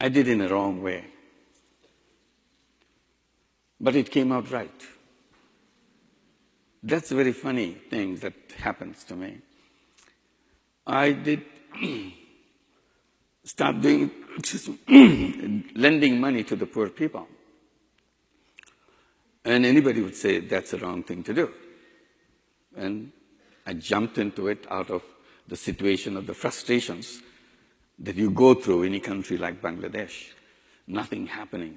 I did in a wrong way. But it came out right. That's a very funny thing that happens to me. I did start doing, lending money to the poor people. And anybody would say that's the wrong thing to do. And I jumped into it out of the situation of the frustrations that you go through in a country like Bangladesh. Nothing happening.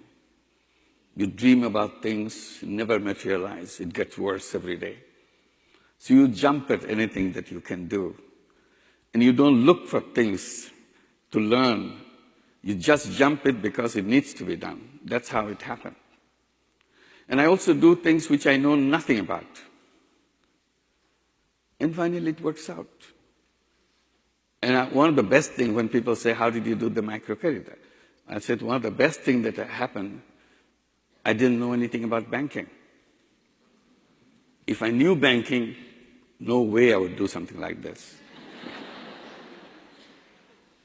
You dream about things, never materialize. It gets worse every day. So you jump at anything that you can do. And you don't look for things to learn. You just jump it because it needs to be done. That's how it happened. And I also do things which I know nothing about. And finally it works out. And one of the best things when people say, how did you do the microcredit? I said, one of the best things that happened, I didn't know anything about banking. If I knew banking, no way I would do something like this.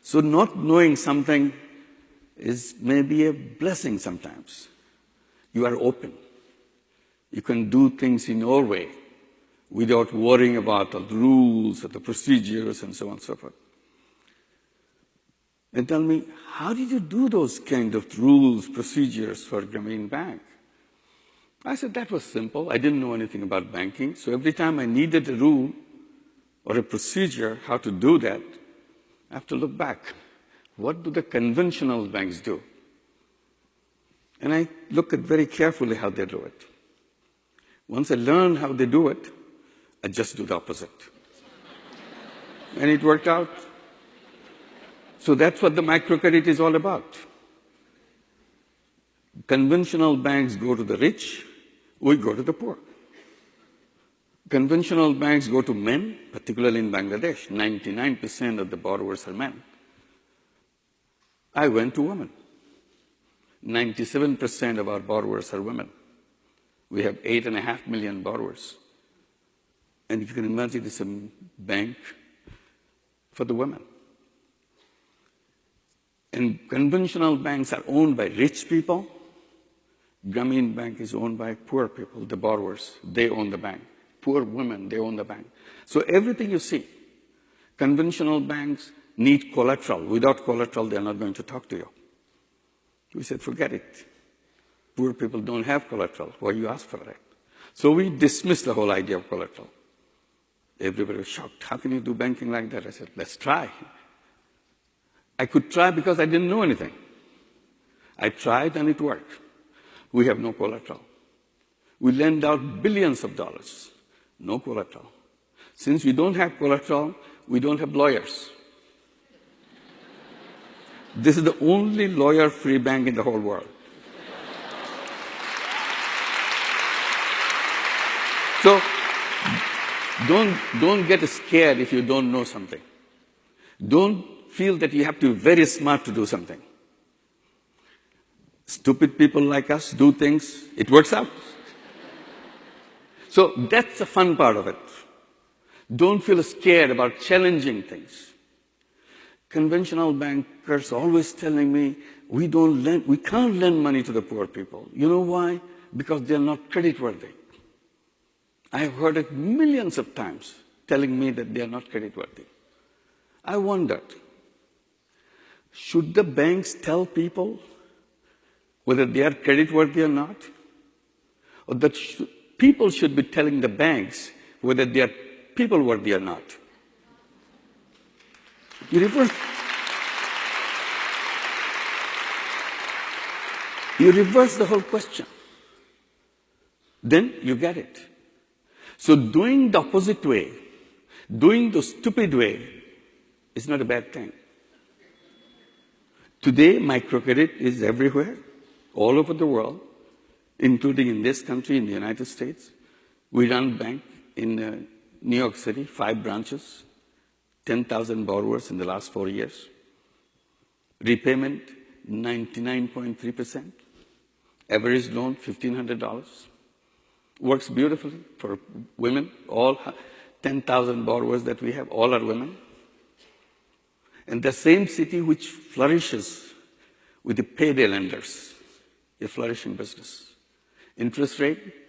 So not knowing something is maybe a blessing sometimes. You are open. You can do things in your way without worrying about the rules or the procedures and so on and so forth. And tell me, how did you do those kind of rules, procedures for Grameen Bank? I said, that was simple. I didn't know anything about banking. So every time I needed a rule or a procedure, how to do that, I have to look back. What do the conventional banks do? And I look at very carefully how they do it. Once I learn how they do it, I just do the opposite. And it worked out. So that's what the microcredit is all about. Conventional banks go to the rich, we go to the poor. Conventional banks go to men, particularly in Bangladesh. 99% of the borrowers are men. I went to women. 97% of our borrowers are women. We have 8.5 million borrowers. And you can imagine it's a bank for the women. And conventional banks are owned by rich people. Grameen Bank is owned by poor people, the borrowers. They own the bank. Poor women, they own the bank. So everything you see, conventional banks need collateral. Without collateral, they're not going to talk to you. We said, forget it. Poor people don't have collateral. Why you ask for it? So we dismissed the whole idea of collateral. Everybody was shocked. How can you do banking like that? I said, let's try. I could try because I didn't know anything. I tried and it worked. We have no collateral. We lend out billions of dollars. No collateral. Since we don't have collateral, we don't have lawyers. This is the only lawyer-free bank in the whole world. So don't get scared if you don't know something. Don't feel that you have to be very smart to do something. Stupid people like us do things, it works out. So that's the fun part of it. Don't feel scared about challenging things. Conventional bankers always telling me, we can't lend money to the poor people. You know why? Because they're not creditworthy. I have heard it millions of times telling me that they are not creditworthy. I wondered, should the banks tell people whether they are creditworthy or not? Or that people should be telling the banks whether they are people-worthy or not? You reverse the whole question. Then you get it. So doing the opposite way, doing the stupid way, is not a bad thing. Today, microcredit is everywhere, all over the world, including in this country, in the United States. We run bank in New York City, 5 branches, 10,000 borrowers in the last 4 years. Repayment, 99.3%. Average loan, $1,500. Works beautifully for women. All 10,000 borrowers that we have, all are women. And the same city which flourishes with the payday lenders, a flourishing business. Interest rate,